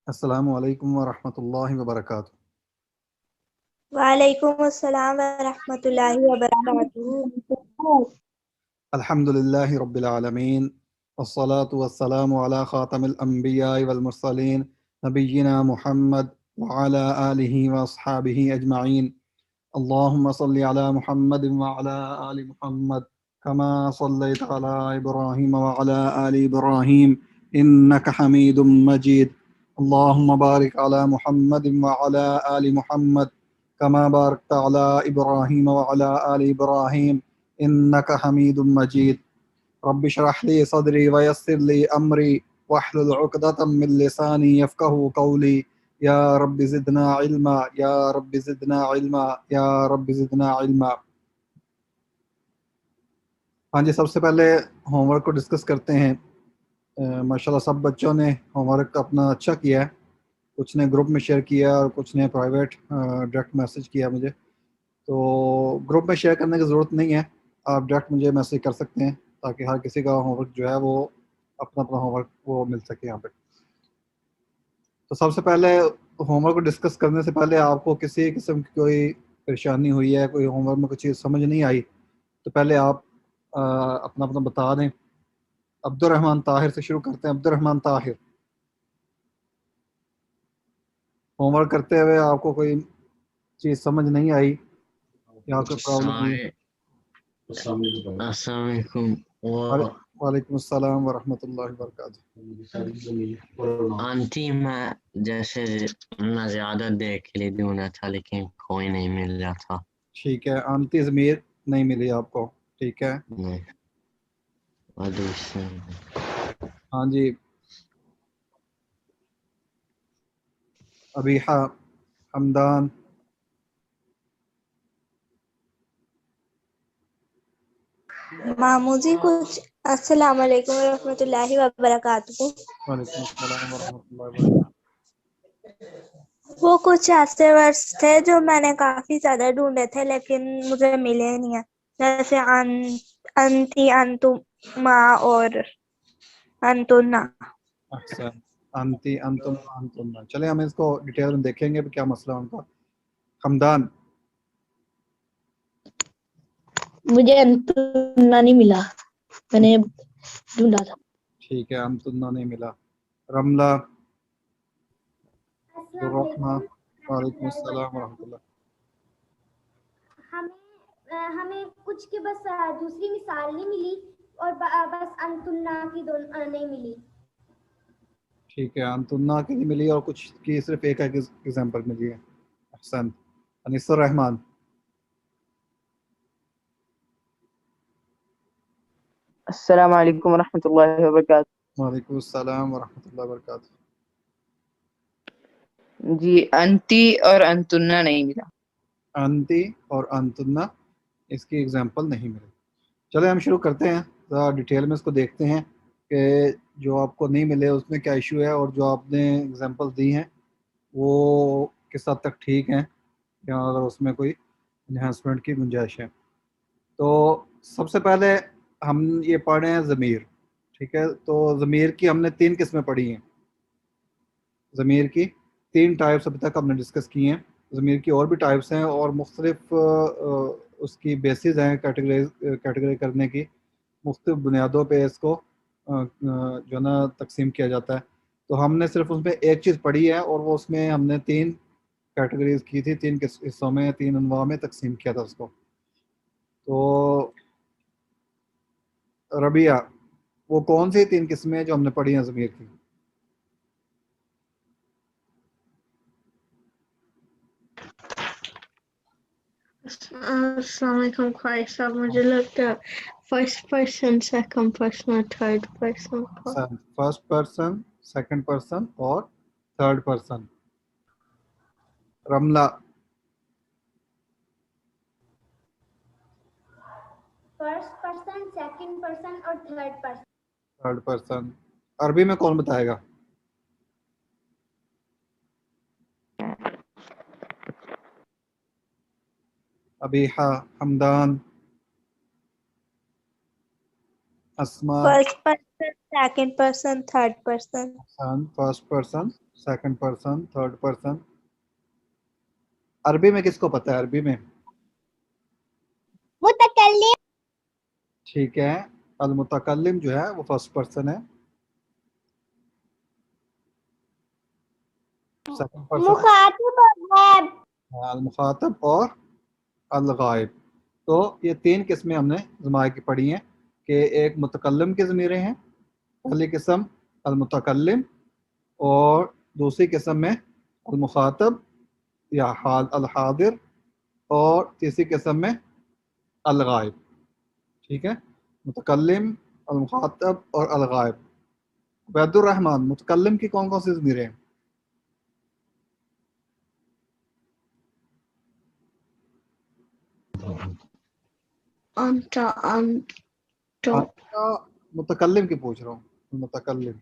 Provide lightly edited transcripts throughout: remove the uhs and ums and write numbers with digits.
अस्सलामु अलैकुम वरहमतुल्लाहि वबरकातुह। वालेकुम अस्सलाम वरहमतुल्लाहि वबरकातुहू। अल्हम्दुलिल्लाहि रब्बिल आलमीन वस्सलातु वस्सलामु अला खातमिल अंबियाइ वल मुरसलीन नबिय्यिना मुहम्मद व अला आलिहि व अस्हाबिहि अजमईन। अल्लाहुम्मा सल्लि अला मुहम्मद व अला आलि मुहम्मद कमा सल्लैता अला इब्राहीम व अला आलि इब्राहीम इन्नका हमीदुम मजीद। अल्लाहुम्मा बारिक अला मुहम्मद व अला आलि मुहम्मद कमा बारकता अला इब्राहीम व अला आलि इब्राहीम इन्नका हमीदुम मजीद। रब्बि इश्रह ली सदरी व यस्सिर ली अमरी वहलुल उक़दतम मिन लिसानी यफ़क़हू क़ौली। या रब्बि ज़िदना इल्मा, या रब्बि ज़िदना इल्मा, या रब्बि ज़िदना इल्मा। हाँ जी, सबसे पहले होमवर्क को डिस्कस करते हैं। माशाल्लाह सब बच्चों ने होमवर्क अपना अच्छा किया है। कुछ ने ग्रुप में शेयर किया और कुछ ने प्राइवेट डायरेक्ट मैसेज किया मुझे। तो ग्रुप में शेयर करने की ज़रूरत नहीं है, आप डायरेक्ट मुझे मैसेज कर सकते हैं ताकि हर किसी का होमवर्क जो है वो अपना अपना होमवर्क वो मिल सके यहाँ पे। तो सबसे पहले होमवर्क को डिस्कस करने से पहले आपको किसी किस्म की कोई परेशानी हुई है, कोई होमवर्क में कुछ चीज़ समझ नहीं आई, तो पहले आप अपना अपना बता दें। अब्दुर्रहमान ताहिर से शुरू करते हैं। अब्दुर्रहमान ताहिर, होमवर्क करते हुए आपको कोई चीज़ समझ नहीं आई या कोई प्रॉब्लम हुई? अस्सलाम वालेकुम। वालेकुम अस्सलाम वरहमतुल्लाहि वबरकातुह। आंटी मैं जैसे मैं ज्यादा देर के लिए ढूंढा था लेकिन कोई नहीं मिल रहा था। ठीक है, आंटी ज़मीर नहीं मिली आपको, ठीक है। नहीं, और दूसरे हाँ जी, अबीहा, हमदान, मामूजी कुछ अस्सलाम वालेकुम रहमतुल्लाहि व बरकातुहू। वालेकुम अस्सलाम वरहमतुल्लाहि वबरकातुह। वो कुछ ऐसे वर्ड्स थे जो मैंने काफी ज्यादा ढूंढे थे लेकिन मुझे मिले नहीं है, जैसे अंती, अंतुमा और अंतुना। अच्छा, अंती, अंतुम, अंतुन्ना। चले हम इसको डिटेल में देखेंगे कि क्या मसला है उनका। हमदान, मुझे अंतुना नहीं मिला, मैंने ढूंढा था। ठीक है, अंतुन्ना नहीं मिला। रमला, दुर्रहमा, वालेकुम अस्सलाम वरहमतुल्लाह। हमें कुछ की बस दूसरी मिसाल नहीं मिली और बस अंतुन्ना की नहीं मिली। ठीक है, अंतुन्ना की नहीं मिली और कुछ की सिर्फ एक एग्जांपल मिली है। अहसन। अनीसुर रहमान, अस्सलामु अलैकुम वरहमतुल्लाहि वबरकातुहू। वालेकुम अस्सलाम वरहमतुल्लाहि वबरकातुह। जी, अंती और अंतुन्ना नहीं मिला। अंती और अंतुन्ना, इसकी एग्जांपल नहीं मिली। चले हम शुरू करते हैं, ज़रा डिटेल में इसको देखते हैं कि जो आपको नहीं मिले उसमें क्या इशू है और जो आपने एग्जांपल दी हैं वो किस हद तक ठीक हैं या अगर उसमें कोई इन्हांसमेंट की गुंजाइश है। तो सबसे पहले हम ये पढ़ रहे हैं ज़मीर, ठीक है। तो ज़मीर की हमने 3 किस्में पढ़ी हैं। ज़मीर की 3 टाइप्स अभी तक हमने डिस्कस की हैं। ज़मीर की और भी टाइप्स हैं और मुख्तलिफ उसकी बेसिस हैं कैटेगरी करने की, मुख्तलिफ बुनियादों पे इसको जो है ना तकसीम किया जाता है। तो हमने सिर्फ उसमें एक चीज़ पढ़ी है और वो उसमें हमने 3 कैटेगरीज की थी, 3 हिस्सों में, 3 अनवा में तकसीम किया था उसको। तो रबिया, वो कौन सी 3 किस्में हैं जो हमने पढ़ी हैं ज़मीर की? अस्सलाम वालेकुम ख्वाहिश साहब, मुझे लगता है फर्स्ट पर्सन, सेकंड पर्सन और third person. First person, second person और third person. Ramla, first person, second person और थर्ड पर्सन। Third person. अरबी में कौन बताएगा? Abiha, Hamdan, Asma, first person, second person, third person. First person, second person, third person. अरबी में किसको पता है? अरबी में मुतकल्लिम, ठीक है, अल मुतकल्लिम जो है वो फर्स्ट पर्सन है। सेकंड पर्सन मुखातिब और गैब। अल मुखातब और अल गायब। तो ये तीन किस्में हमने ज़मायर की पढ़ी हैं कि एक मुतकल्लिम की ज़मीरें हैं, पहली किस्म अल मुतकल्लिम, और दूसरी किस्म में अल मुखातब या हाल अल हादिर, और तीसरी किस्म में अल गायब। ठीक है, मुतकल्लिम, अल मुखातब और अल गायब। उबैदुर रहमान, मुतकल्लिम की कौन कौन सी ज़मीरें हैं? Anta, anto. मुतकल्लिम की पूछ रहा हूँ, मुतकल्लिम।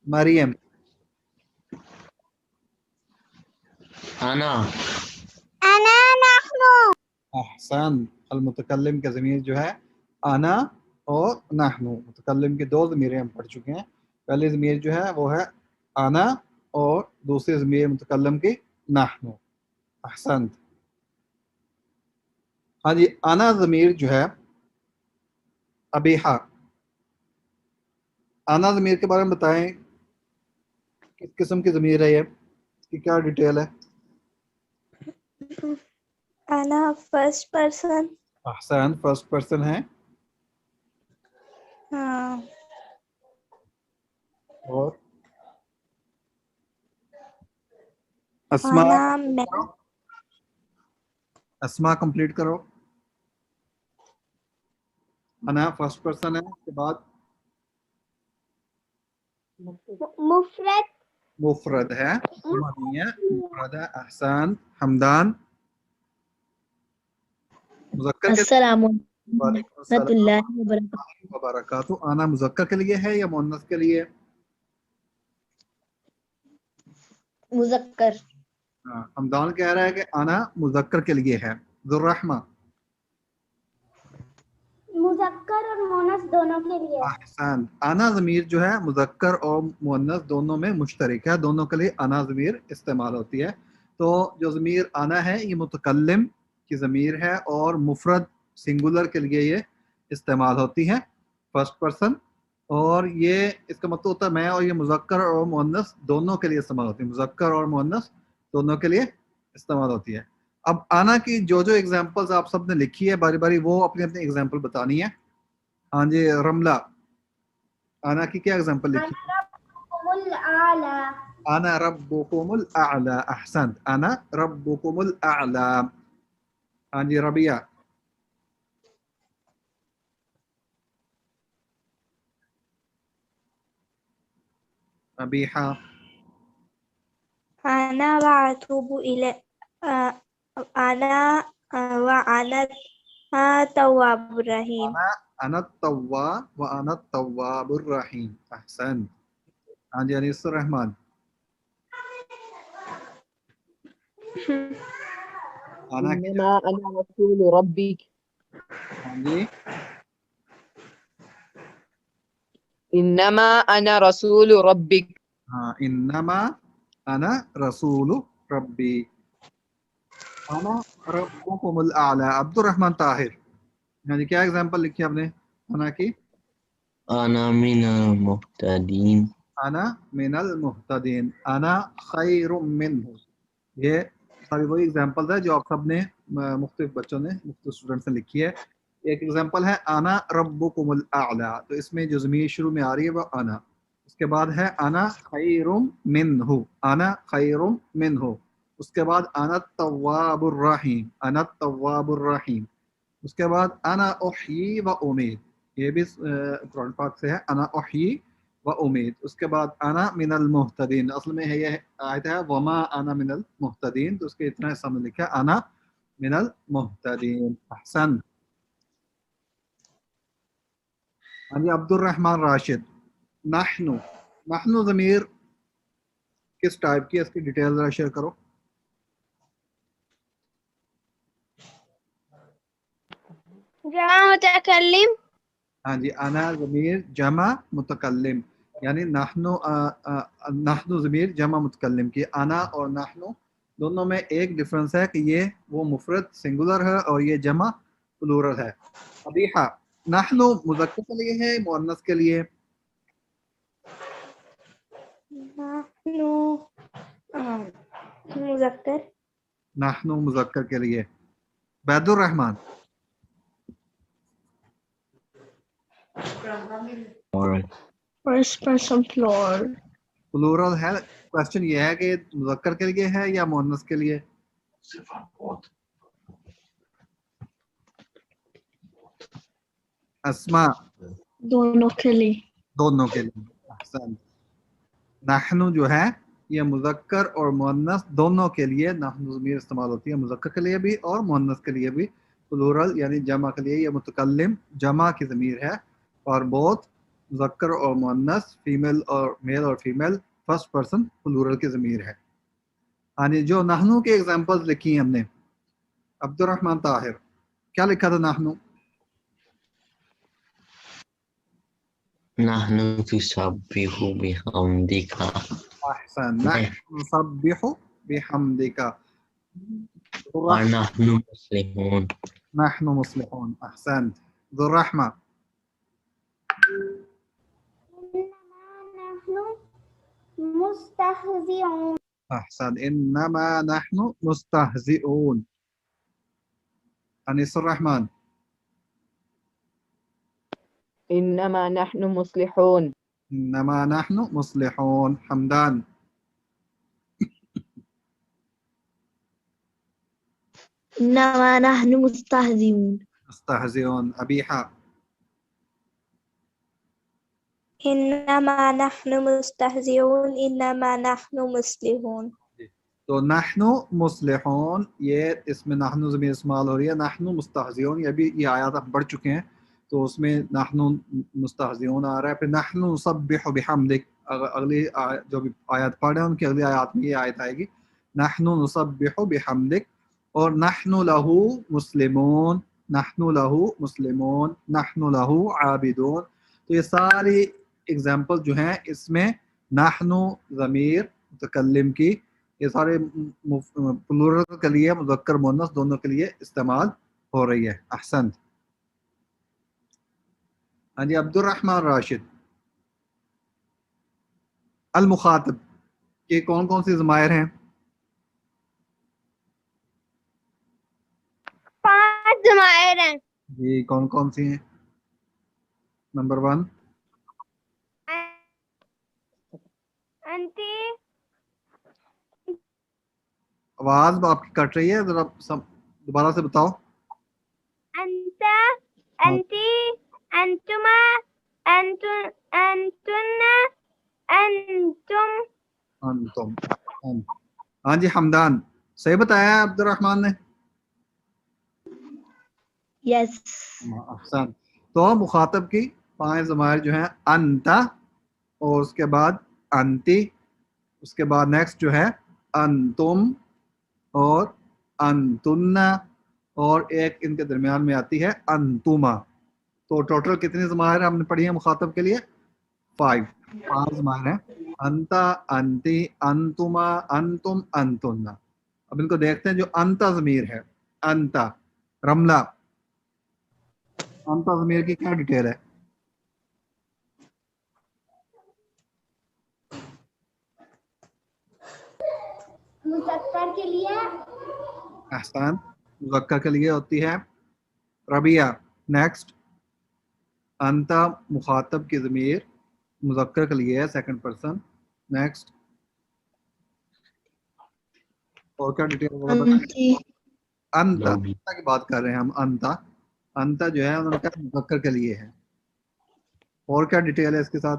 मरियम, अना, नहनु। अहसन। अल मुतकल्लिम का ज़मीर जो है आना और नहनु। मुतकल्लिम की दो ज़मीरें हम पढ़ चुके हैं। पहली ज़मीर जो है वो है आना, और दूसरी ज़मीर मुतकल्लिम की नहनु। अहसन। हाँ जी, आना ज़मीर जो है अबीहा, आना ज़मीर के बारे में बताएं, किस किस्म की ज़मीर है ये, इसकी क्या डिटेल है? Ana first person. Ahsan, first person है। हाँ, और अस्मा, Ana मैं, अस्मा कंप्लीट करो। अना फर्स्ट पर्सन है, उसके बाद मुफरद, मुफरद है, जमा नहीं है, मुफरद है। अहसान। हमदान, मुज़क्कर के अस्सलामु वालेकुम अस्सलाम रहमतुल्लाहि व बरकातुहू। व बरकातुहू। आना मुज़क्कर के लिए है या मुअन्नस के लिए? मुज़क्कर। हाँ, हमदान कह रहा है कि आना मुज़क्कर के लिए है। ज़ुर्रहमा, मुज़क्कर और मुअन्नस दोनों के लिए। अहसान। आना ज़मीर जो है मुज़क्कर और मुअन्नस दोनों में मुश्तरक है, दोनों के लिए आना ज़मीर इस्तेमाल होती है। तो जो ज़मीर आना है ये मुतकल्लिम की ज़मीर है और मुफरद सिंगुलर के लिए ये इस्तेमाल होती है, फर्स्ट पर्सन। और ये इसका मतलब होता है मैं, और ये मुज़क्कर और मुअन्नस दोनों के लिए इस्तेमाल होती है, मुज़क्कर और मुअन्नस दोनों के लिए इस्तेमाल होती है। अब आना की जो जो एग्जांपल्स आप सबने लिखी है बारी बारी, वो अपनी अपनी एग्जांपल बतानी है। हाँ जी, रमला, आना की क्या एग्जांपल लिखी? रब्बुकुमुल आला। आना रब्बुकुमुल आला। अहसन, आना रब्बुकुमुल आला। हाँ जी, रबिया, अबीहा, Ana वअतूबु इले, Ana वअना तव्वाबुर रहीम. आना अना तव्वा व अना तव्वाबुर रहीम। अहसन। हाँ जी, अनीसुर रहमान, आना की इन्नमा अना रसूल रब्बिक, हाँ जी, इन्नमा अना रसूल रब्बिक। हाँ, इन्नमा अना रसूलु रब्बी। आना रब्बुकुमुल आला। अब्दुर रहमान ताहिर, हाँ जी, क्या एग्जांपल लिखी आपने आना की? अना मिनल मुहतदीन, आना मिनल मुहतदीन, आना खैरुम मिन्हु। ये सारी वही एग्जांपल्स है जो आप सब ने मुख्तलिफ बच्चों ने, मुख्तलिफ स्टूडेंट्स ने लिखी है। एक एग्जांपल है आना रब्बुकुमुल आला, तो इसमें जो ज़मीर शुरू में आ रही है वो आना। उसके बाद है आना खैरुम मिन्हु, आना खैरुम मिन्हु। उसके बाद आना तव्वाबुर रहीम, आना तव्वाबुर रहीम। उसके बाद अना उह्यी व उमीद, ये भी कुरान पाक से है, अना उह्यी व उमीद। उसके बाद अना मिनल मुहतदीन, असल में है ये आयत है वमा अना मिनल मुहतदीन, तो उसके इतना हिस्सा में लिखा है अना मिनल मुहतदीन। अहसन। हाँ जी, अब्दुर रहमान राशिद, नहनु, नहनु ज़मीर किस टाइप की है, इसकी डिटेल जरा शेयर करो। जमा मुतकल्लिम हाँ जी, अना ज़मीर जमा मुतकल्लिम, यानी नाहनु ज़मीर जमा मुतकल्लिम की। अना और नाहनु दोनों में एक डिफरेंस है कि ये वो मुफरद सिंगुलर है और ये जमा प्लूरल है। अबीहा, नाहनु मुज़क्कर के लिए है मुअन्नस के लिए? नाहनु मुज़क्कर। नाहनु मुज़क्कर के लिए। बैदुर रहमान, और first person plural प्लूरल है। क्वेश्चन ये है कि मुज़क्कर के लिए है या मुअन्नस के लिए? अस्मा, दोनों के लिए दोनों के लिए। अहसन। नाहनु जो है ये मुज़क्कर और मुअन्नस दोनों के लिए नाहनु ज़मीर इस्तेमाल होती है, मुज़क्कर के लिए भी और मुअन्नस के लिए भी। प्लूरल यानी जमा के लिए ये मुतकल्लिम जमा की ज़मीर है, और बोथ मुज़क्कर और मुअन्नस फीमेल और मेल और फीमेल फर्स्ट पर्सन प्लूरल की ज़मीर है। हाँ जी, जो नाहनु के एग्जांपल्स लिखी हैं हमने, अब्दुर्रहमान ताहिर, क्या लिखा था नाहनु? नहनु तुसब्बिहु बिहम्दिका, अहसन, नहनु नुसब्बिहु बिहम्दिका, और नहनु मुस्लिहून, नहनु मुस्लिहून। अहसन। ज़ुर्रहमा, मुस्तहज़िऊन। अहसन, इन्नमा नहनु मुस्तहज़िऊन। अनीसुर रहमान, إنما نحن مصلحون. इन्नमा नहनु मुस्लिहून। हमदान, इन्नमा नहनु मुस्तहज़िऊन। मुस्तहज़िऊन। अबीहा, इन्नमा नहनु मुस्तहज़िऊन इन्नमा नहनु मुस्लिहून। तो नहनु मुस्लिहून ये इसमें नहनु ज़मीर इस्तेमाल हो रही है। नहनु मुस्तहज़िऊन ये भी ये आयत हम पढ़ चुके हैं, तो उसमें नहनु मुस्तहज़िऊन आ रहा है। फिर नहनु नुसब्बिहु बिहम्दिक, अगली जो भी आयत पढ़ रहे हैं उनकी अगली आयत में ये आयत आएगी, नहनु नुसब्बिहु बिहम्दिक। और नहनु लहू मुस्लिमून, नहनु लहू मुस्लिमून, नहनु लहू आबिदून। तो ये सारी एग्जाम्पल जो हैं इसमें नहनु ज़मीर मुतकल्लिम की ये सारे प्लूरल के लिए मुज़क्कर मुअन्नस दोनों के लिए इस्तेमाल हो रही है। अहसन। हाँ जी, अब्दुर्रहमान राशिद, अल मुखातब के कौन कौन सी ज़मायर हैं? 5 ज़मायर हैं। जी, कौन कौन सी हैं? नंबर 1 अंती, आवाज आपकी कट रही है, जरा दोबारा से बताओ। अंता, अंती, अंतुमा, अंतुन्ना, अंतुम। अंतुम। हाँ जी, हमदान, सही बताया है अब्दुर्रहमान ने। यस। अहसन। तो मुखातब की 5 ज़मायर जो हैं, अंता और उसके बाद अंती, उसके बाद नेक्स्ट जो है अंतुम और अंतुन्ना, और एक इनके दरमियान में आती है अंतुमा। तो टोटल कितनी ज़मायर हमने पढ़ी है मुखातब के लिए? 5 ज़मायर हैं, अंता, अंती, अंतुमा, अंतुम, अंतुन्ना। अब इनको देखते हैं। जो अंता ज़मीर है, अंता, रमला, अंता ज़मीर की क्या डिटेल है? मुज़क्कर के लिए अहसान, मुज़क्कर के लिए होती है। रबिया, नेक्स्ट, अंता मुखातब की ज़मीर मुज़क्कर के लिए है, सेकंड पर्सन। नेक्स्ट, और क्या डिटेल अंती, अंता की बात कर रहे हैं हम। अंता, अंता जो है उनका मुज़क्कर के लिए है। और क्या डिटेल है इसके साथ?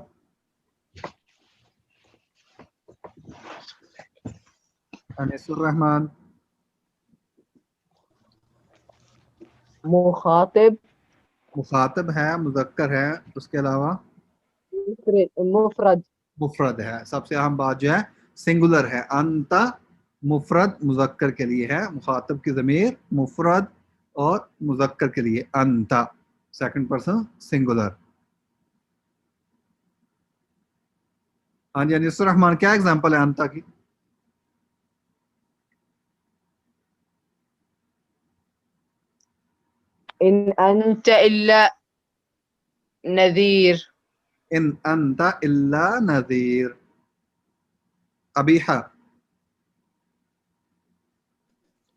अनीसुर रहमान, मुखातिब, मुखातब है, मुज़क्कर है, उसके अलावा मुफरद, मुफरद है। सबसे अहम बात जो है सिंगुलर है। अंता मुफरद मुज़क्कर के लिए है, मुखातब की ज़मीर मुफरद اور مذکر کے لیے انتا سیکنڈ پرسن سنگولر. ہاں جی انیس الرحمان کیا ایگزامپل ہے انتا کی؟ إن أنت إلا نذير. ان انتا الا نذیر. ابیحہ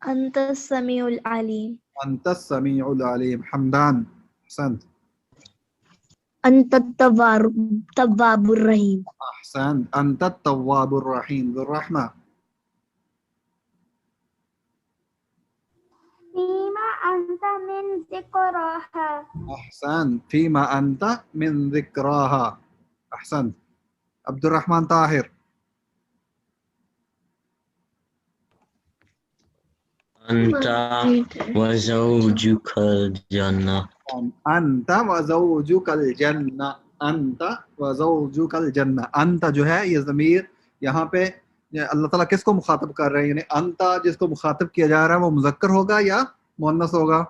أنت السميع العليم. انت السمیع العلیم. حمدان احسنت. أنت التواب الرحيم. احسنت. انت التواب الرحیم. ذو الرحمہ. فيما أنت من ذكرها. احسنت. فیما انت من ذکراها. احسنت. عبد الرحمن طاہر. أنت وزوجك الجنة. انت وزوجک الجنہ. انت وزوجک الجنہ. انت جو ہے یہ ضمیر یہاں پہ اللہ تعالیٰ کس کو مخاطب کر رہے ہیں؟ یعنی انت جس کو مخاطب کیا جا رہا ہے وہ مذکر ہوگا یا مؤنث ہوگا؟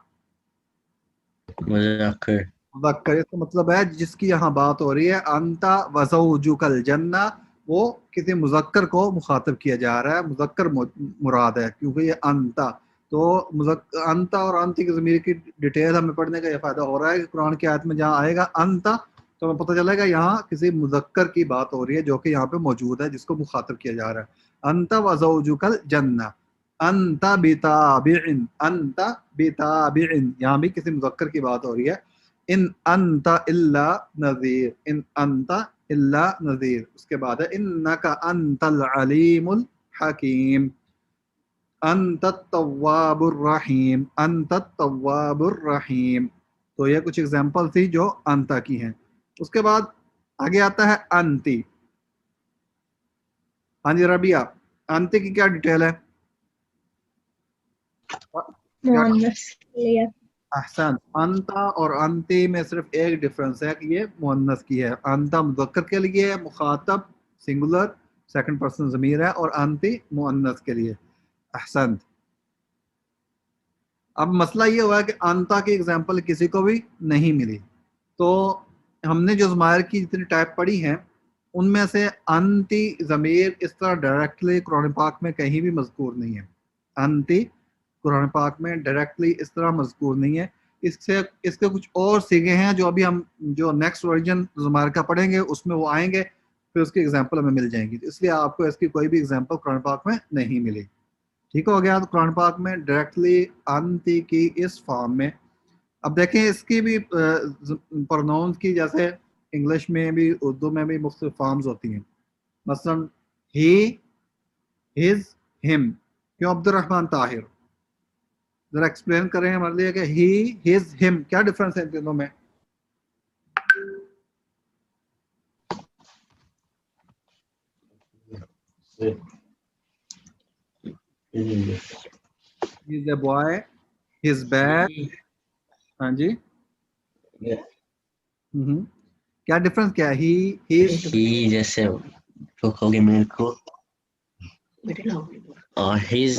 مذکر. مذکر. اس کا مطلب ہے جس کی یہاں بات ہو رہی ہے انت وزوجک الجنہ وہ کسی مذکر کو مخاطب کیا جا رہا ہے، مذکر مراد ہے کیونکہ یہ انتا. تو انتا اور انتی کی ضمیر کی ڈیٹیل ہمیں پڑھنے کا یہ فائدہ ہو رہا ہے کہ قرآن کی آیت میں جہاں آئے گا انتا تو ہمیں پتہ چلے گا یہاں کسی مذکر کی بات ہو رہی ہے جو کہ یہاں پہ موجود ہے جس کو مخاطب کیا جا رہا ہے. انتا وزوجک الجنہ. انتا بتابع. انتا بتابع یہاں بھی کسی مذکر کی بات ہو رہی ہے. ان انت الا نذیر. ان انت الا نذیر. اس کے بعد ہے انک انت العلیم الحکیم. انت التواب الرحیم. انت التواب الرحیم. تو یہ کچھ ایگزامپل تھی جو انتا کی ہیں. اس کے بعد آگے آتا ہے انتی. ہاں جی ربیہ انتی کی کیا ڈیٹیل ہے؟ مؤنث clear. احسن. انتا اور انتی میں صرف ایک ڈفرنس ہے کہ یہ مؤنث کی ہے. انتا مذکر کے لیے مخاطب سنگولر سیکنڈ پرسن ضمیر ہے اور انتی مؤنث کے لیے. احسنت. اب مسئلہ یہ ہوا ہے کہ انتا کی ایگزامپل کسی کو بھی نہیں ملی. تو ہم نے جو ضمائر کی جتنی ٹائپ پڑھی ہیں ان میں سے انتی ضمیر اس طرح ڈائریکٹلی قرآن پاک میں کہیں بھی مذکور نہیں ہے. انتی قرآن پاک میں ڈائریکٹلی اس طرح مذکور نہیں ہے. اس کے کچھ اور سیگے ہیں جو ابھی ہم جو نیکسٹ ورژن ضمائر کا پڑھیں گے اس میں وہ آئیں گے پھر اس کی ایگزامپل ہمیں مل جائیں گی. اس لیے آپ کو اس کی کوئی بھی ایگزامپل قرآن پاک میں نہیں ملی. ٹھیک ہو گیا. تو قرآن پاک میں ڈائریکٹلی انتی کی اس فارم میں اب دیکھیں اس کی بھی پروناؤنس کی جیسے انگلش میں بھی اردو میں بھی مختلف فارمز ہوتی ہیں. مثلا ہی ہز ہم. کیوں عبد الرحمن طاہر ذرا ایکسپلین کریں ہمارے لیے کہ ہی ہز ہم کیا ڈفرنس ہے ان تینوں میں؟ He's a boy, his bag. ہاں جی کیا ڈفرنس کیا ہے؟ ہی جیسے پکو گے میرے کو اور ہز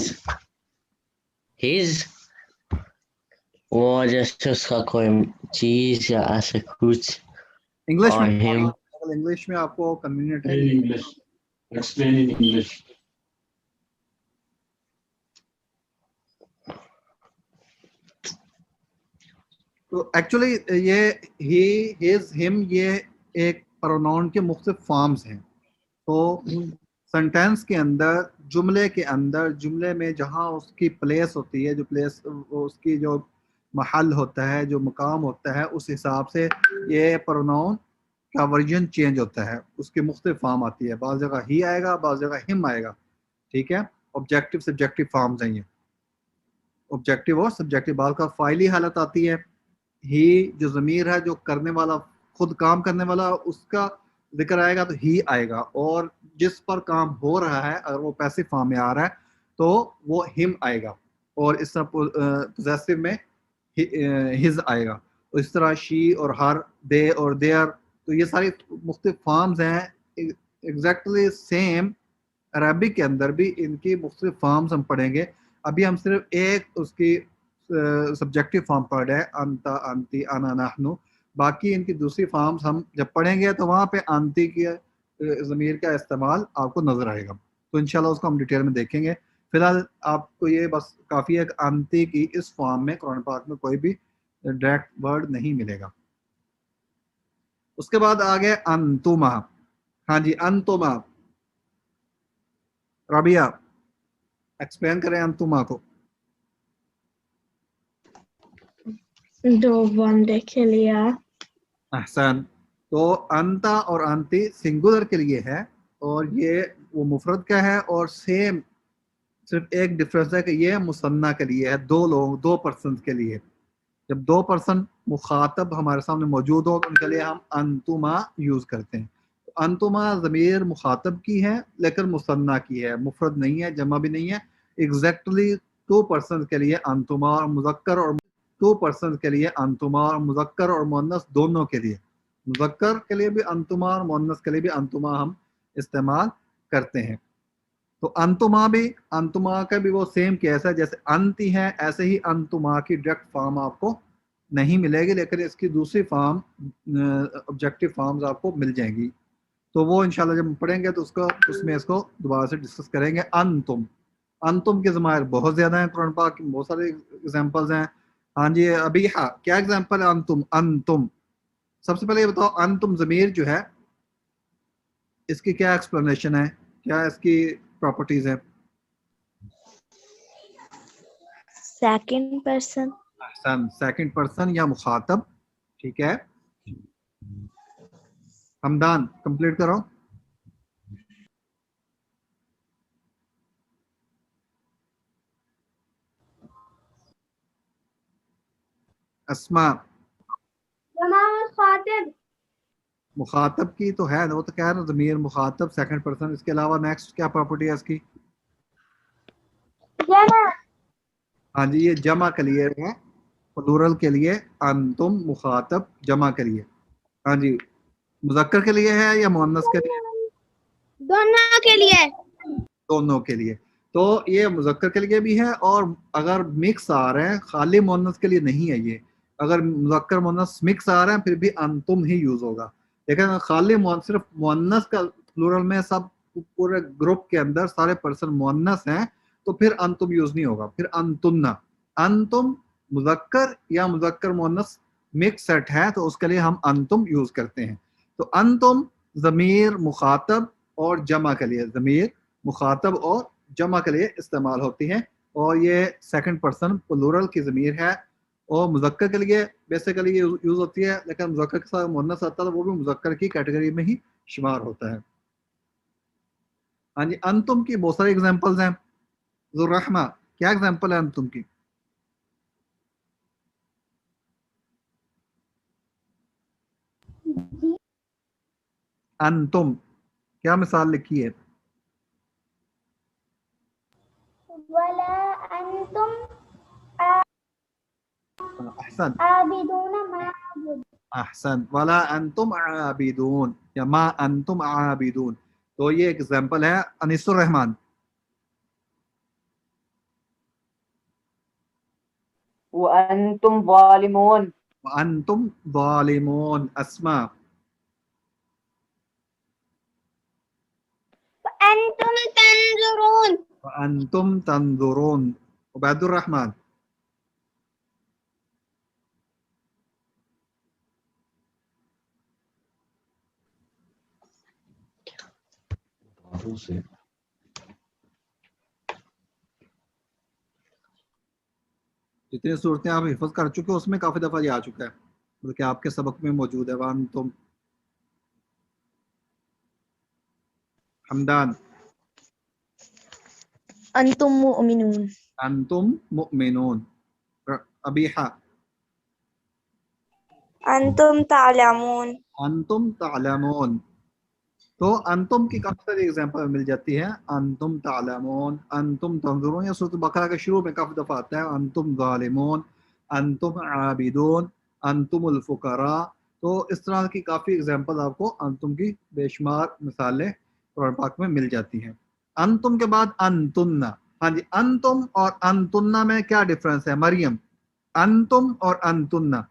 وہ جیسے اس کا کوئی چیز یا ایسے کچھ. انگلش اور میں him انگلش میں آپ کو کنوینئنٹ ہے English. Explain in English. تو ایکچولی یہ ہی ہز ہم یہ ایک پروناؤن کے مختلف فارمز ہیں. تو سنٹینس کے اندر جملے کے اندر جملے میں جہاں اس کی پلیس ہوتی ہے جو پلیس اس کی جو محل ہوتا ہے جو مقام ہوتا ہے اس حساب سے یہ پروناؤن کا ورژن چینج ہوتا ہے. اس کی مختلف فارم آتی ہے. بعض جگہ ہی آئے گا بعض جگہ ہم آئے گا. ٹھیک ہے. آبجیکٹو سبجیکٹو فارمز ہیں یہ آبجیکٹو اور سبجیکٹو. بعض کا فاعلی حالت آتی ہے. ہی جو ضمیر ہے جو کرنے والا خود کام کرنے والا اس کا ذکر آئے گا تو ہی آئے گا. اور جس پر کام ہو رہا ہے اگر وہ پیسو فارم میں آ رہا ہے تو وہ ہم آئے گا. اور اس طرح پوزیسو میں ہز آئے گا. اس طرح شی اور ہر دے اور دیئر. تو یہ ساری مختلف فارمز ہیں ایگزیکٹلی سیم. عربی کے اندر بھی ان کی مختلف فارمز ہم پڑھیں گے. ابھی ہم صرف ایک اس کی सब्जेक्टिव फॉर्म पढ़ रहे हैं, अंता, अंती, अना, नहनु। बाकी इनकी दूसरी फॉर्म्स हम जब पढ़ेंगे तो वहाँ पे अंती की ज़मीर का इस्तेमाल आपको नज़र आएगा, तो इंशाल्लाह उसको हम डिटेल में देखेंगे। फिलहाल आपको ये बस काफ़ी है कि अंती की इस फॉर्म में कुरान पाक में कोई भी डायरेक्ट वर्ड नहीं मिलेगा। उसके बाद आ गए अंतुमा। हाँ जी, अंतुमा, रबिया एक्सप्लेन करें अंतुमा को। दो बंदे के लिए अहसन। तो अंता और अंती सिंगुलर के लिए है और ये वो मुफरद का है, और सेम सिर्फ एक डिफरेंस है कि ये मुसन्ना के लिए है, दो लोग, दो पर्सन के लिए। जब दो पर्सन मुखातब हमारे सामने मौजूद हो तो उनके लिए हम अंतुमा यूज़ करते हैं। तो अंतुमा ज़मीर मुखातब की है लेकिन मुसन्ना की है, मुफरद नहीं है, जमा भी नहीं है। एग्जैक्टली टू पर्सन के लिए अंतुमा और मुज़क्कर, और टू पर्सन के लिए अंतुमा और मुज़क्कर और मुअन्नस दोनों के लिए, मुज़क्कर के लिए भी अंतुमा और मुअन्नस के लिए भी अंतुमा हम इस्तेमाल करते हैं। तो अंतुमा भी, अंतुमा का भी वो सेम केस है, जैसे अंती है ऐसे ही अंतुमा की डायरेक्ट फॉर्म आपको नहीं मिलेगी, लेकिन इसकी दूसरी फॉर्म ऑब्जेक्टिव फॉर्म्स आपको मिल जाएंगी। तो वो इंशाल्लाह जब पढ़ेंगे तो उसमें इसको दोबारा से डिस्कस करेंगे। अंतुम, अंतुम के ज़मायर बहुत ज़्यादा हैं कुरान पाक में, बहुत सारे एग्जाम्पल्स हैं। हाँ जी, अभी हाँ, क्या एग्जाम्पल है अंतुम? अंतुम, सबसे पहले ये बताओ अंतुम ज़मीर जो है इसकी क्या एक्सप्लेनेशन है, क्या इसकी प्रॉपर्टीज है? Second person. सेकंड पर्सन या मुखातब, ठीक है। हमदान कंप्लीट करो। अस्मा, मुखातब की तो है, वो तो कह रहा ज़मीर मुखातब सेकंड पर्सन, इसके अलावा नेक्स्ट क्या प्रॉपर्टी है इसकी? हाँ जी, ये जमा के लिए है, प्लूरल के लिए अंतुम मुखातब जमा के लिए। हाँ जी, मुज़क्कर के लिए है या मुअन्नस के लिए? दोनों के लिए। दोनों के लिए। तो ये मुज़क्कर के लिए भी है, और अगर मिक्स आ रहे हैं, खाली मुअन्नस के लिए नहीं है ये। अगर मुज़क्कर मुअन्नस मिक्स आ रहे हैं फिर भी अंतुम ही यूज होगा, लेकिन खाली सिर्फ मुअन्नस का प्लूरल में सब पूरे ग्रुप के अंदर सारे पर्सन मुअन्नस हैं तो फिर अंतुम यूज नहीं होगा, फिर अंतुन्ना। अंतुम मुज़क्कर या मुज़क्कर मुअन्नस मिक्स सेट है तो उसके लिए हम अंतुम यूज करते हैं। तो अंतुम ज़मीर मुखातब और जमा के लिए, ज़मीर मुखातब और जमा के लिए इस्तेमाल होती हैं, और ये सेकंड पर्सन प्लूरल की ज़मीर है, और मुज़क्कर के लिए बेसिकली यूज होती है, लेकिन मुज़क्कर के साथ मुअन्नस आता है तो वो भी मुज़क्कर की कैटेगरी में ही शुमार होता है। हाँ जी, अंतुम की बहुत सारी एग्जांपल्स हैं। ज़ुर्रहमा, क्या एग्जांपल है अंतुम की? अंतुम, क्या मिसाल लिखी है? वला अंतुम अहसन, आबिदून मा अबुद। अहसन, वला अंतुम आबिदून या मा अंतुम आबिदून। तो ये एग्जांपल है। अनीसुर रहमान, वअंतुम ज़ालिमून। अंतुम ज़ालिमून। अस्मा, अंतुम तंजुरून। अंतुम तंजुरून। उबैदुर रहमान, जितनी सूरतें आप हिफज कर चुके हो उसमें काफी दफा ये आ चुका है, बल्कि आपके सबक में मौजूद है। अंतुम। हमदान, अंतुम मुमिनून। अंतुम मुमिनून। अबीहा, अंतुम तालमून। अंतुम तालमून। तो अंतुम की काफी सारी एग्जांपल मिल जाती है। अंतुम तालमून, अंतुम तंजुरून, या सूरत बकरा के शुरू में काफी दफा आता है। अंतुम ज़ालिमून, अंतुम आबिदून, अंतुमुल फुकरा। तो इस तरह की काफी एग्जांपल आपको अंतुम की बेशुमार मिसालें कुरान पाक में मिल जाती हैं। अंतुम के बाद अंतुन्ना। हाँ जी, अंतुम और अंतुन्ना में क्या डिफरेंस है? मरियम, अंतुम और अंतुन्ना।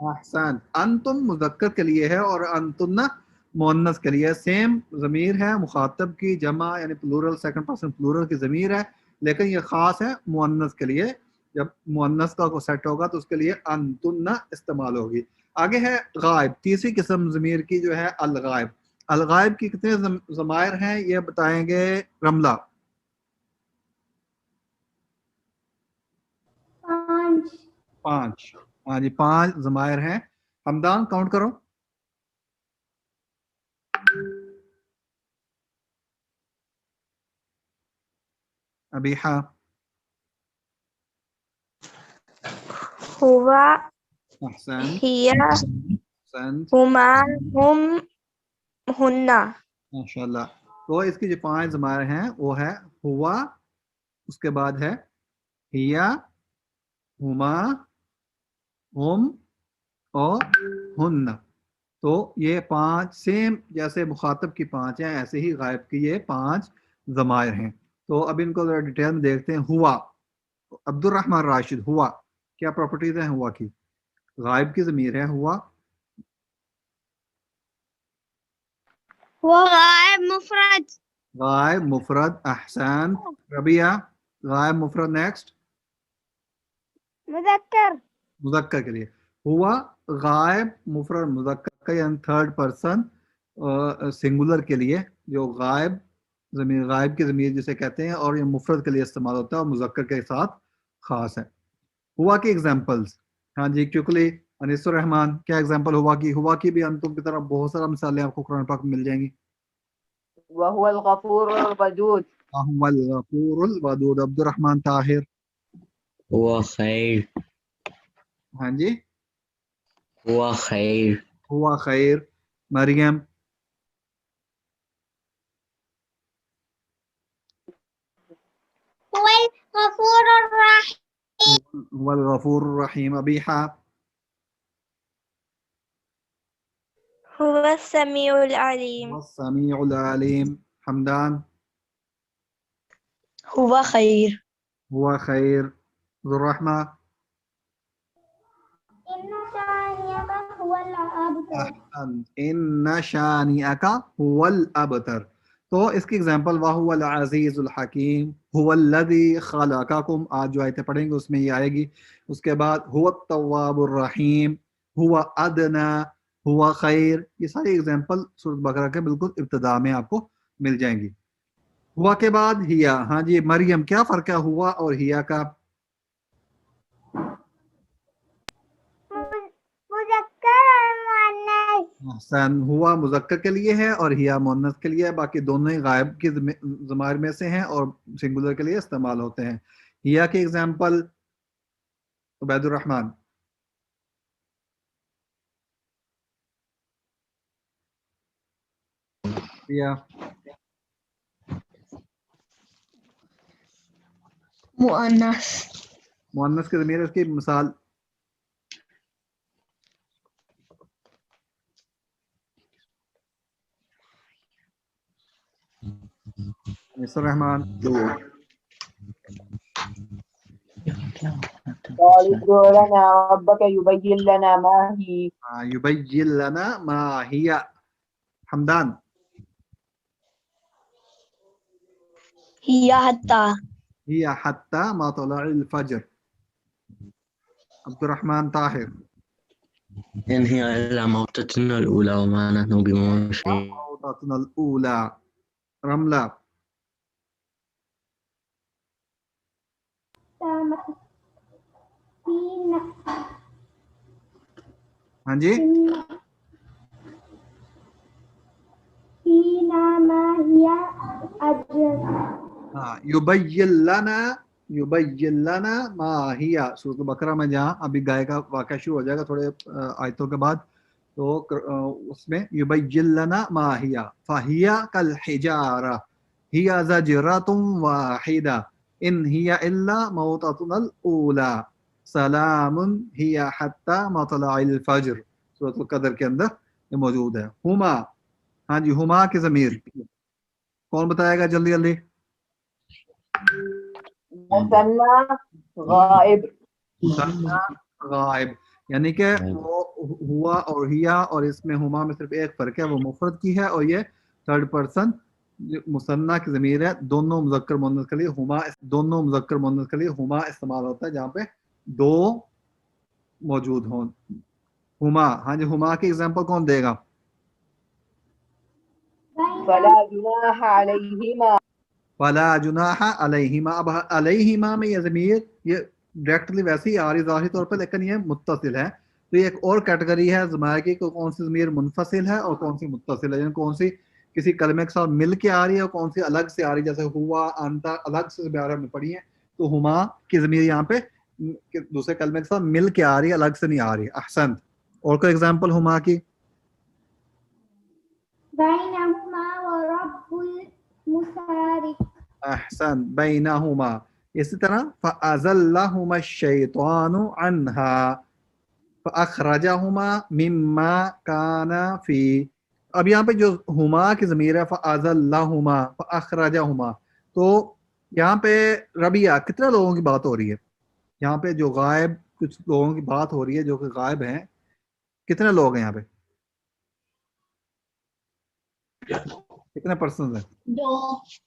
अहसन, अंतुम मुज़क्कर के लिए है और अंतुन्ना मुअन्नस के लिए। सेम ज़मीर है मुखातब की, जमा यानी प्लूरल, सेकंड पर्सन प्लूरल की ज़मीर है, लेकिन ये ख़ास है मुअन्नस के लिए। जब मुअन्नस का को सेट होगा तो उसके लिए अंतुन्ना इस्तेमाल होगी। आगे है गायब, तीसरी किस्म ज़मीर की जो है अल गायब। अल गायब की कितने ज़मायर हैं ये बताएंगे रमला। 5। 5। हाँ जी 5 ज़मायर हैं। हमदान काउंट करो। अबीहा, हुआ, अहसन, हिया, अहसन, हुमा, हुम, हुन्ना। माशाल्लाह। तो इसकी जो 5 ज़मायर हैं वो है हुआ, उसके बाद है हिया, हुमा, हुम और हुन्ना। तो ये 5 सेम जैसे मुखातब की 5 हैं ऐसे ही गायब की ये 5 ज़मायर हैं। तो अब इनको जरा डिटेल में देखते हैं। हुआ, अब्दुल रहमान राशिद, हुआ क्या प्रॉपर्टीज हैं हुआ की? गायब की ज़मीर है हुआ। वो गायब मुफरद। गायब मुफरद, अहसान। रबिया, गायब मुफरद। नेक्स्ट, मुज़क्कर। मुज़क्कर के लिए हुआ गायब मुफरद मुज़क्कर का यानी थर्ड पर्सन सिंगुलर के लिए, जो गायब ज़मीर, गायब की ज़मीर जिसे कहते हैं, और ये मुफरद के लिए इस्तेमाल होता है और मुज़क्कर के साथ खास है। हुआ की एग्जांपल्स, हाँ जी क्विकली अनीसुर रहमान, क्या एग्जांपल हुआ की? हुआ की भी अंतुम की तरह बहुत सारा मिसालें आपको कुरान पाक में मिल जाएंगी। वहुवल गफूरुल वदूद। हुवल गफूरुल वदूद। अब्दुल रहमान ताहिर, हुआ खैर, हाँ जी हुआ खैर, हुआ खैर। मरियम, हुवल गफूरुर रहीम। हुवल गफूरुर रहीम। अबीहा, हुवा समीउल अलीम। समीउल अलीम। हमदान, हुआ खैर। हुआ खैर। ज़ुर्रहमा, इन्ना शानियका हुवल अबतर। इन्ना शानिअका हुवल अबतर। तो इसकी एग्जांपल वाहुवल अज़ीज़ुल हकीम, हुवल्लज़ी खलक़कुम, आज जो आयतें पढ़ेंगे उसमें ये आएगी। उसके बाद हुवत तव्वाबुर रहीम, हुवा अदना, हुआ खैर। ये सारी एग्जांपल सूरत बकरा के बिल्कुल इब्तिदा में आपको मिल जाएंगी। हुआ के बाद हिया, हाँ जी मरियम, क्या फ़र्क है हुआ और हिया का? मुज़क्कर और मुअन्नस। अहसन, हुआ मुज़क्कर के लिए है और हिया मुअन्नस के लिए है। बाकी दोनों ही गायब की ज़मायर में से हैं और सिंगुलर के लिए इस्तेमाल होते हैं। हिया के एग्जांपल उबैदुर रहमान, हिया मुअन्नस। मुअन्नस की ज़मीर, इसकी मिसाल मिस्टर रहमान, قالوا ادع لنا ربك يبين لنا ما هي. युबय्यिन लना मा हिया। हमदान, हिया हत्ता। हिया हत्ता मतलअल फज्र। अब्दुल रहमान ताहिर, إن هي إلا موتتنا الأولى وما نحن بمنشرين. मौततुना अल-ऊला। रमला, हाँ जी फीना मा हिया अजर। हाँ, युबय्यिन लना मा हिया। सूरत बकरा में जहाँ अभी गाय का वाक़या शुरू हो जाएगा थोड़े आयतों के बाद, तो उसमें युबय्यिन लना मा हिया फहिया कल हिजारा हिया ज़जरतुम वाहिदा इन हिया इल्ला मौततुनल ऊला सलामुन हिया हत्ता मतलअल फज्र। सूरत कदर के अंदर ये मौजूद है। हुमा, हाँ जी हुमा की ज़मीर कौन बताएगा जल्दी जल्दी? मुसन्ना गायब मुसन्ना गायब, यानी कि वो हुआ और हिया और इसमें हुमा में सिर्फ एक फ़र्क है, वो मुफरद की है और ये थर्ड पर्सन मुसन्ना की ज़मीर है। दोनों मुज़क्कर मुअन्नस के लिए हुमा, दोनों मुज़क्कर मुअन्नस के लिए हुमा इस्तेमाल होता है जहाँ पे दो मौजूद हों। हुमा, हाँ जी, हुमा की एग्जांपल कौन देगा? फला जुनाह अलैहिमा फला जुनाहा अलैहिमा, अब अलैहिमा में ये ज़मीर ये डायरेक्टली वैसे ही आ रही ज़ाहिरी तौर पर, लेकिन ये मुत्तसिल है। तो ये एक और कैटेगरी है ज़मायर की, कौन सी ज़मीर मुनफसिल है और कौन सी मुत्तसिल है, यानी कौन सी किसी कलमे के साथ मिल के आ रही है और कौन सी अलग से आ रही है। जैसे हुआ अंता अलग से ज़मीर में पढ़ी है, तो हुमा की ज़मीर यहाँ पे दूसरे कलमे के साथ मिल के आ रही है, अलग से नहीं आ रही। अहसन, और कोई एग्जाम्पल हुमा की? बैनहुमा व रब्बुल मुसारिक। अहसन, बैनहुमा। इसी तरह फ़अज़ल्लहुमा शैतानु अन्हा फ़अख़रजहुमा मिम्मा काना फी। अब यहाँ पे जो हुमा की ज़मीर है फ़अज़ल्लहुमा फ़अख़रजहुमा, तो यहाँ पे रबिया कितने लोगों की बात हो रही है? यहाँ पे जो गायब कुछ लोगों की बात हो रही है जो कि गायब हैं। कितने लोग हैं यहाँ पे? कितने पर्सन हैं?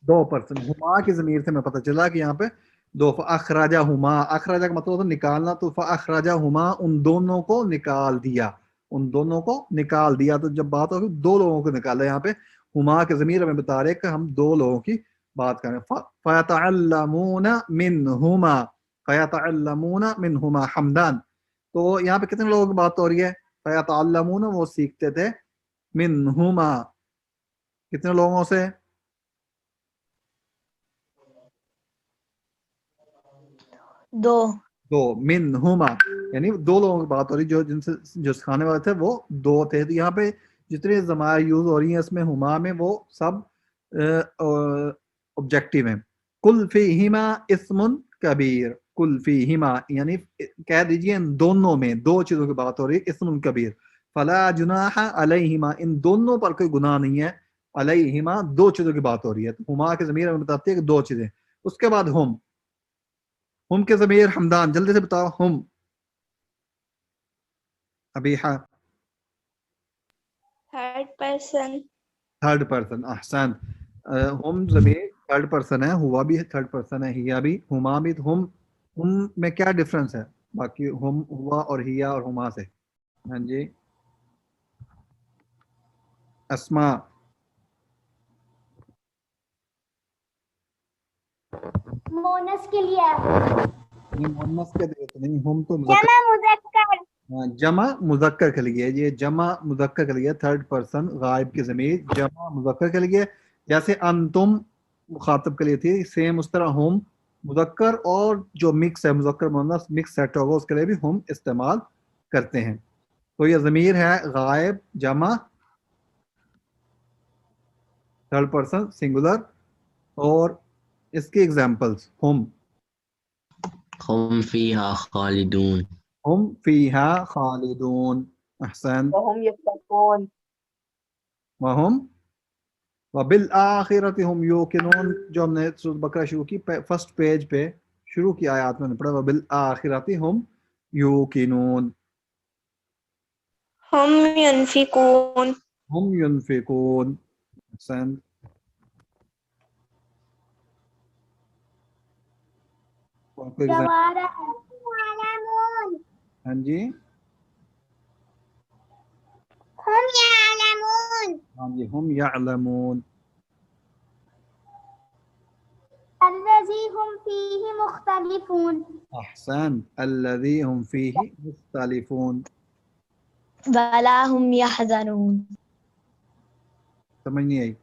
दो पर्सन। हुमा की ज़मीर से मैं पता चला कि यहाँ पे दो। फ़अख़रजा हुमा, अख़रजा का मतलब होता है निकालना, तो फ़अख़रजा हुमा उन दोनों को निकाल दिया, उन दोनों को निकाल दिया। तो जब बात होगी दो लोगों को निकाला, यहाँ पे हुमा के ज़मीर हमें बता रहे कि हम दो लोगों की बात करें। फ़यतअल्लमूना मिनहुमा, फ़यतअल्लमूना मिनहुमा हमदान, तो यहाँ पे कितने लोगों की बात हो रही है? फ़यतअल्लमूना वो सीखते थे, मिनहुमा कितने लोगों से? दो। मिनहुमा यानी दो लोगों की बात हो रही, जो जिनसे जो सिखाने वाले थे वो दो थे। तो यहाँ पे जितनी ज़मायर यूज हो रही हैं इसमें हुमा में, वो सब ऑब्जेक्टिव हैं। कुल फीहिमा इस्मुन कबीर, कुल फीहिमा यानी कह दीजिए इन दोनों में, दो चीज़ों की बात हो रही है, इस्मुन कबीर। फला जुनाह अलैहिमा, इन दोनों पर कोई गुनाह नहीं है। अलैहिमा दो चीज़ों की बात हो रही है, तो हुमा की ज़मीर हमें बताती है कि दो चीज़ें। उसके बाद हम के ज़मीर हमदान, जल्दी से बताओ। हम Abiha third person. Third person. Ahsan, हम ज़मीर थर्ड पर्सन है, हुआ भी थर्ड पर्सन है, हिया भी, हुमा भी। तो हम में क्या डिफरेंस है बाकी हम हुआ और हिया और हुमा से? हाँ जी, अस्मा। मोनस के लिए नहीं, मुन्नस के लिए तो नहीं, हम तो जमा मुज़क्कर। जमा मुज़क्कर के लिए, ये जमा मुज़क्कर के लिए थर्ड पर्सन गायब की ज़मीर जमा मुज़क्कर के लिए। जैसे अंतुम मुखातब के लिए थी, सेम उस तरह हम मुज़क्कर और जो मिक्स है मुज़क्कर मुअन्नस मिक्स सेट होगा उसके लिए भी हम इस्तेमाल करते हैं। तो ये ज़मीर है गायब जमा थर्ड पर्सन सिंगुलर, और इसके एग्जांपल्स हम फीहा खालिदून, हम फीहा खालिदून। अहसन, वहुम यत्तकून वहुम वबिल आखिरति हम यूकिनून, जो हमने सूरह बकरा शुरू की फर्स्ट पेज पे शुरू की आयत में पढ़ा, वबिल आखिरति हम यूकिनून। हम युनफिकून। हम युनफिकून। अहसन, और कोई एग्जांपल? जवारा यालमून, हाँ जी, हम यालमून। हाँ जी, हम यअलमून। अल्लज़ी हम फीही मुख्तलिफून। अहसन, अल्लज़ी हम फीही मुख्तलिफून। वला हुम यहज़नून, समझ नहीं आई?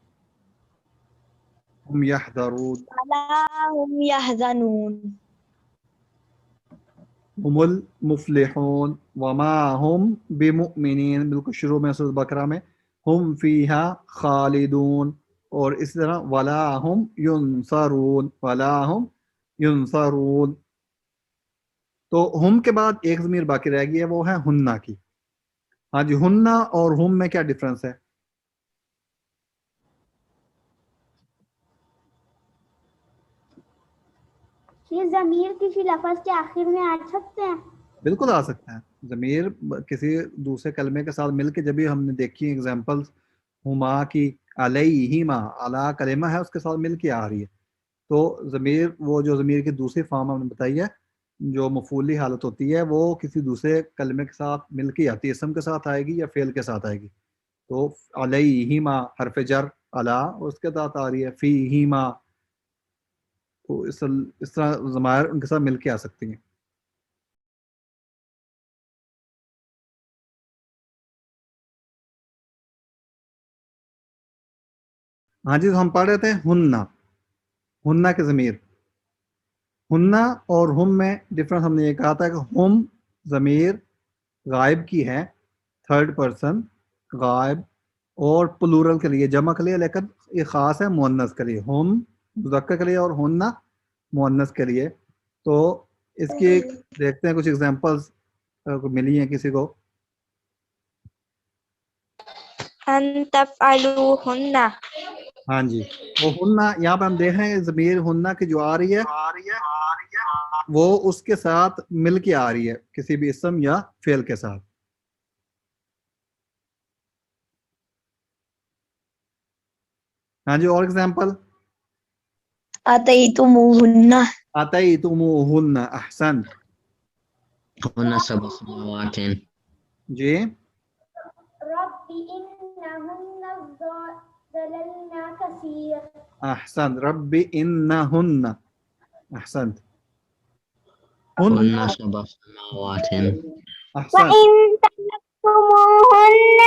हम यहज़रून, वला हुम यहज़नून, हुमुल मुफ्लिहून, वमा हम बिमुमिनीन, बिल्कुल शुरू में सूरह बकरा में हम फीहा खालिदून। और इसी तरह वला हम युनसरून, वला हम युनसरून। तो हम के बाद एक ज़मीर बाकी रह गई है, वो है हुन्ना की। हाँ जी, हुन्ना और हम में क्या डिफरेंस है? یہ ضمیر کسی لفظ کے آخر میں آ سکتے ہیں؟ بالکل آ سکتا ہے. ضمیر کسی دوسرے کلمے کے ساتھ مل کے جب بھی ہم نے دیکھی ایگزامپلس ہما کی علیہما، علی کلمہ ہے اس کے ساتھ مل کے آ رہی ہے، تو ضمیر وہ جو ضمیر کی دوسری فارم ہم نے بتائی ہے جو مفعولی حالت ہوتی ہے وہ کسی دوسرے کلمے کے ساتھ مل کے آتی ہے، اسم کے ساتھ آئے گی یا فعل کے ساتھ آئے گی. تو علیہما حرف جر علی اس کے ساتھ آ رہی ہے، فیہما، تو اس طرح ضمائر ان کے ساتھ مل کے آ سکتی ہیں. ہاں جی، تو ہم پڑھ رہے تھے ہننا، ہننا کے ضمیر. ہننا اور ہم میں ڈفرنس ہم نے یہ کہا تھا کہ ہم ضمیر غائب کی ہے، تھرڈ پرسن غائب، اور پلورل کے لیے جمع کے لیے، لیکن یہ خاص ہے مؤنث کے لیے، ہم مذکر کے لیے اور ہننا مؤنث کے لیے. تو اس کی دیکھتے ہیں کچھ ایگزامپلس ملی ہیں کسی کو. ان تفعلوہن. ہاں جی، وہ ہننا یہاں پہ ہم دیکھ رہے ہیں ضمیر ہننا کی جو آ رہی ہے وہ اس کے ساتھ مل کے آ رہی ہے کسی بھی اسم یا فعل کے ساتھ. ہاں جی، اور ایگزامپل. آتیتموہن. آتیتموہن، احسن. هن 7 سماوات. جی، رب إنهن ضللن كثير. احسن. رب انہن، احسنت. هن 7 سماوات. احسن وَإِن تَلَقْتُمُوهُنَّ.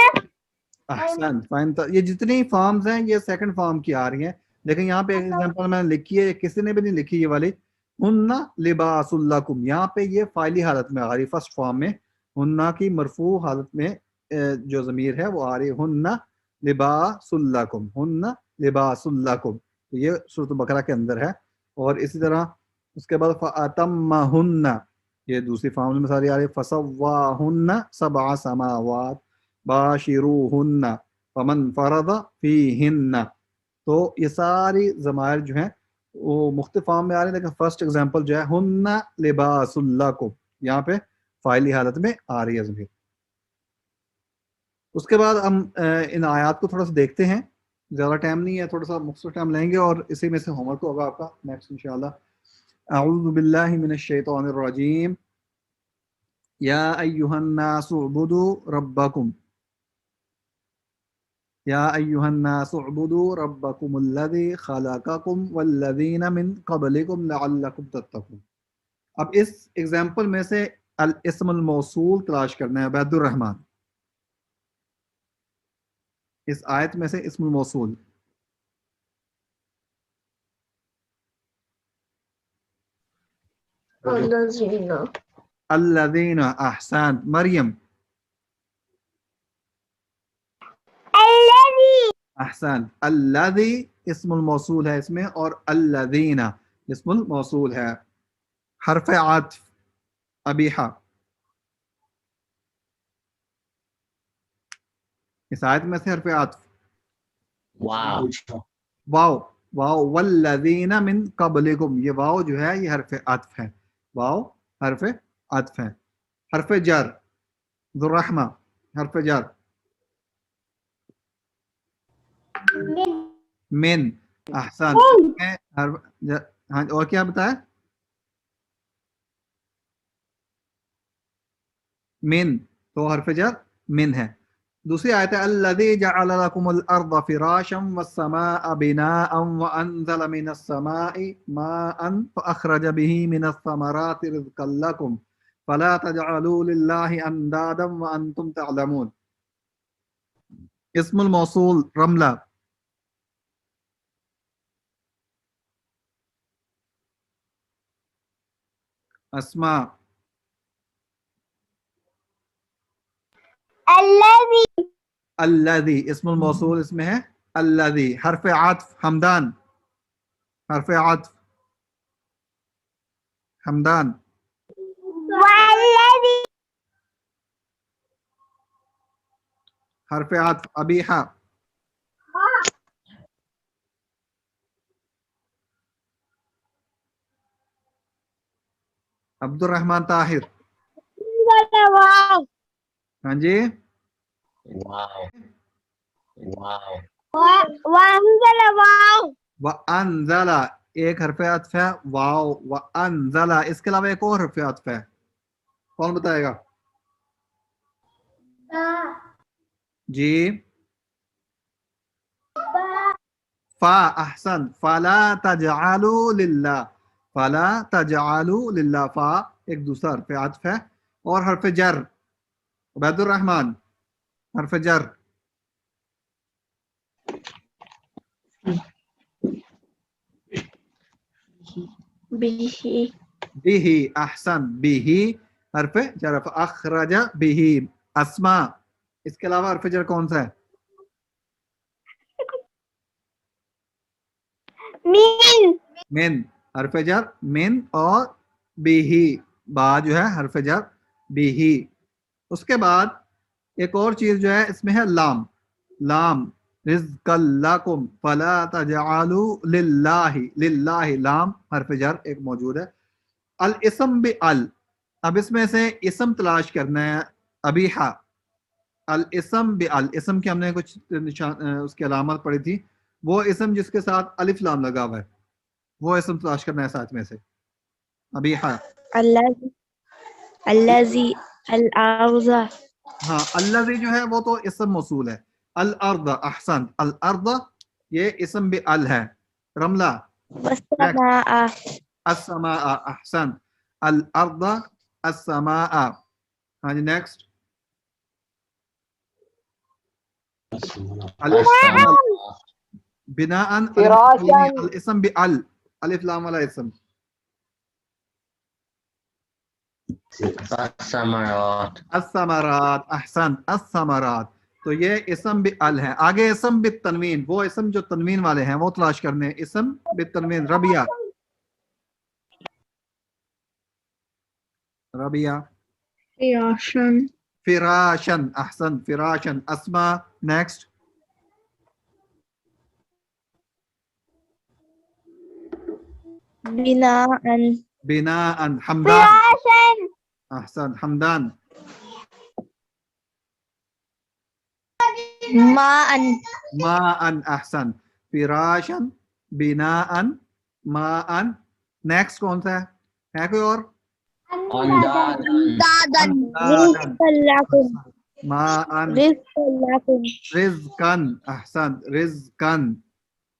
احسن. فائن. یہ جتنی فارمز ہیں یہ سیکنڈ فارم کی آ رہی ہیں، لیکن یہاں پہ ایک ایگزامپل میں نے لکھی ہے، کسی نے بھی نہیں لکھی یہ والی. ہننا لباس لکم، یہاں پہ یہ فاعلی حالت میں آ رہی، فرسٹ فارم میں. ہننا کی مرفوع حالت میں جو ضمیر ہے وہ آ رہی ہے ہننا لباس لکم، ہننا لباس لکم. تو یہ سورۃ البقرہ کے اندر ہے. اور اسی طرح اس کے بعد فَأَتَمَّهُنَّ، یہ دوسری فارم میں ساری آ رہی ہے. فَسَوَّاهُنَّ 7 سماوات باشروہن فمن فرض فیہن. تو یہ ساری ضمائر جو ہیں وہ مختلف فارم میں آ رہے ہیں، لیکن فرسٹ ایگزامپل جو ہے ہن لباس لکم، یہاں پہ فاعلی حالت میں آ رہی ہے ضمیر. اس کے بعد ہم ان آیات کو تھوڑا سا دیکھتے ہیں، زیادہ ٹائم نہیں ہے، تھوڑا سا مختصر ٹائم لیں گے اور اسی میں سے ہوم ورک ہوگا آپ کا نیکسٹ انشاءاللہ. اعوذ باللہ من الشیطان الرجیم. یا ایہا الناس اعبدوا ربکم، یا ایہا الناس اعبدوا ربکم الذی خلقکم والذین من قبلکم لعلکم تتقون. اب اس ایگزامپل میں سے الاسم الموصول تلاش کرنا ہے، عبید الرحمن. اس آیت میں سے اسم الموصول. الذین. الذین، احسان. مریم، الذی. احسن. الذی اسم الموصول ہے اس میں، اور الذین اسم الموصول ہے. حرف عطف ابیحہ، اس آیت میں سے حرف عطف واو. واو. واو والذین من قبلکم، یہ واو جو ہے یہ حرف عطف ہے، واو حرف عطف ہے. حرف جر ذو الرحمہ، حرف جر من. احسن. ہاں اور کیا بتایا؟ من، تو حرف جر من ہے. دوسری آیت ہے الذی جعل لکم الارض فراشا والسماء بناء وانزل من السماء ماء فاخرج به من الثمرات رزقا لکم فلا تجعلوا للہ اندادا وانتم تعلمون. اسم الموصول رملہ. اسماء. الذی. الذی اسم الموصول اس میں ہے الذی. حرف عطف حمدان، حرف عطف حمدان. والذی. حرف عطف ابیحہ. अब्दुर्रहमान ताहिर, वाव हाँ जी, वाव वाव वाव व अनज़ला एक हरफ अत्फ है, वाव व अनज़ला, इसके अलावा एक और हरफ अत्फ है, कौन बताएगा जी? फा, अहसन, फला तजअलू लिल्लाह, फला तजअलू लिल्लाह, फा एक दूसरा हरफ अत्फ है, और हरफ जर उबैदुर रहमान, हरफ जर bihi, बिही, अहसन, बिही हरफ जर, अखरजा बिही, अस्मा, इसके अलावा हरफ जर कौन सा है? मीन मिन, हरफ जर मिन, और बिही, बा जो है हरफ जर बिही। उसके बाद एक और चीज जो है इसमें है लाम, लाम रिज़्क़ल्लाकुम फला तजअलू लिल्लाहि, लिल्लाहि लाम हरफ जर एक मौजूद है। अल इसम बि अल, अब इसमें से इसम तलाश करना है, अबीहा, अल इसम बि अल, इसम की हमने कुछ निशान उसकी अलामत पढ़ी थी, वो इसम जिसके साथ अलिफ लाम लगा हुआ है, वो इसम तलाश करना है साथ में से, अबीहा। अल्लाजी, अल्लाजी, अल आउजा, हाँ, अल्लज़ी जो है वो तो इसम मौसूल है। अल अर्द, अहसन, अल अर्द ये इसम बि अल है। रमला, वस्समाआ, अस्समाअ, अहसन, अल अर्द अस्समाअ। हाँ जी, नेक्स्ट, अल बिनाअन, फिराशन। अल इसम बि अल, अलिफ लाम वाला इसम, असमरात अस्समरात, अहसन, अस्समरात, तो ये इसम बि अल है। आगे इसम बि तनवीन, वो इसम जो तनवीन वाले हैं वो तलाश करने हैं, इसम बि तनवीन, रबिया, रबिया, firashan, फिराशन, अहसन, फिराशन, अस्मा, नेक्स्ट, बिनाअन, बिनाअन, हमदान, अहसन, हमदान, माअन माअन, अहसन, फिराशन, बिनाअन, माअन, नेक्स्ट कौन सा है कोई और? अंदादन दादन रिज़्क़ल्लाकुम, माअन, रिज़्क़ल्लाकुम, रिज़्क़न, अहसन, रिज़्क़न,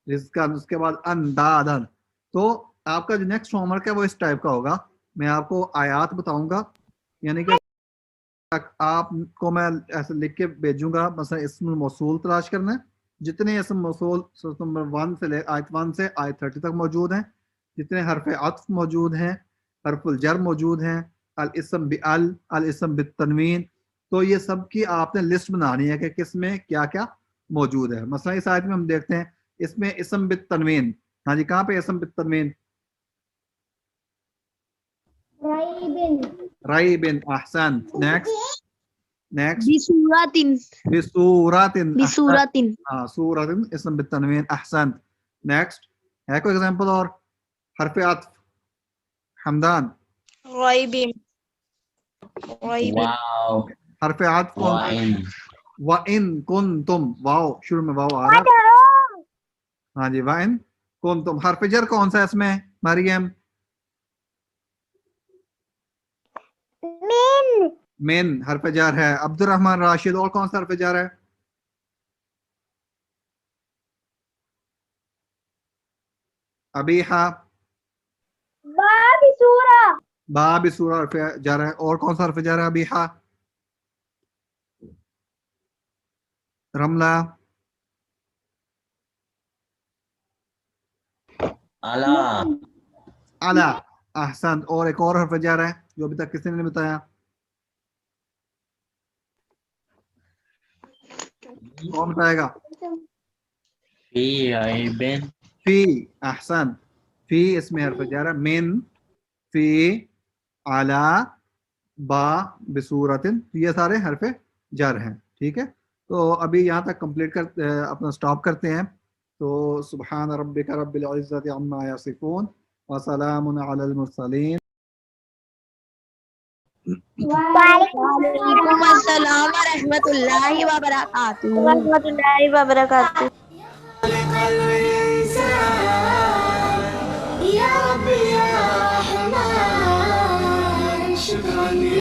रिज़्क़न, उसके बाद अंदादन। तो आपका जो नेक्स्ट होमवर्क है वो इस टाइप का होगा, मैं आपको आयात बताऊंगा, यानी कि आपको मैं ऐसे लिख के भेजूंगा, मसलन इस्मुल मौसूल तलाश करना है, जितने इस्म मौसूल सूरत नंबर 1 से आयत 1 से आयत 30 तक मौजूद हैं, जितने हरफ अत्फ मौजूद हैं, हरफुल जर मौजूद हैं, अल इस्म बि अल इस्म बि तनवीन, तो ये सब की आपने लिस्ट बनानी है कि किस में क्या क्या मौजूद है। मसलन इस आयत में हम देखते हैं इसमें इस्म बि तनवीन, हाँ जी, कहाँ पे इस्म बि तनवीन? राइबिन, अहसन, नेक्स्ट, नेक्स्ट, बिसूरतिन बिसूरतिन, बिसूरतिन हाँ, सूरतिन इस्म बि तनवीन, अहसन, नेक्स्ट, है कोई एग्जांपल और? हरफ अत्फ, हमदान, गैबिन, गैबिन, वाव हरफ अत्फ कौन? वाइन व इन कुंतुम, वाव शुरू में वाव आ रहा है, हाँ जी, व इन कुंतुम। हरफ जर कौन सा है इसमें मरियम? मिन हरफ जार है। अब्दुर्रहमान राशिद, और कौन सा हरफ जार है? अबीहा, बा भी सूरा हरफ जार है। और कौन सा हरफ जार है? अबीहा, रमला, अला अला, अहसन। और एक और हरफ जार है जो अभी तक किसी ने नहीं बताया, कौन बताएगा? फी आइबिन फी, अहसन, फी इसमें हरफ जार है। मिन, फी, अला, बा, बिसूरतिन, ये सारे हरफ जार हैं, ठीक है। तो अभी यहाँ तक कंप्लीट कर अपना स्टॉप करते हैं। तो सुब्हान रब्बिका रब्बिल इज्जति अम्मा यसिफून व सलामुन अलल मुरसलीन। वालेकुम अस्सलाम व रहमतुल्लाहि व बरकातुहू। रहमतुल्लाहि व बरकातुहू।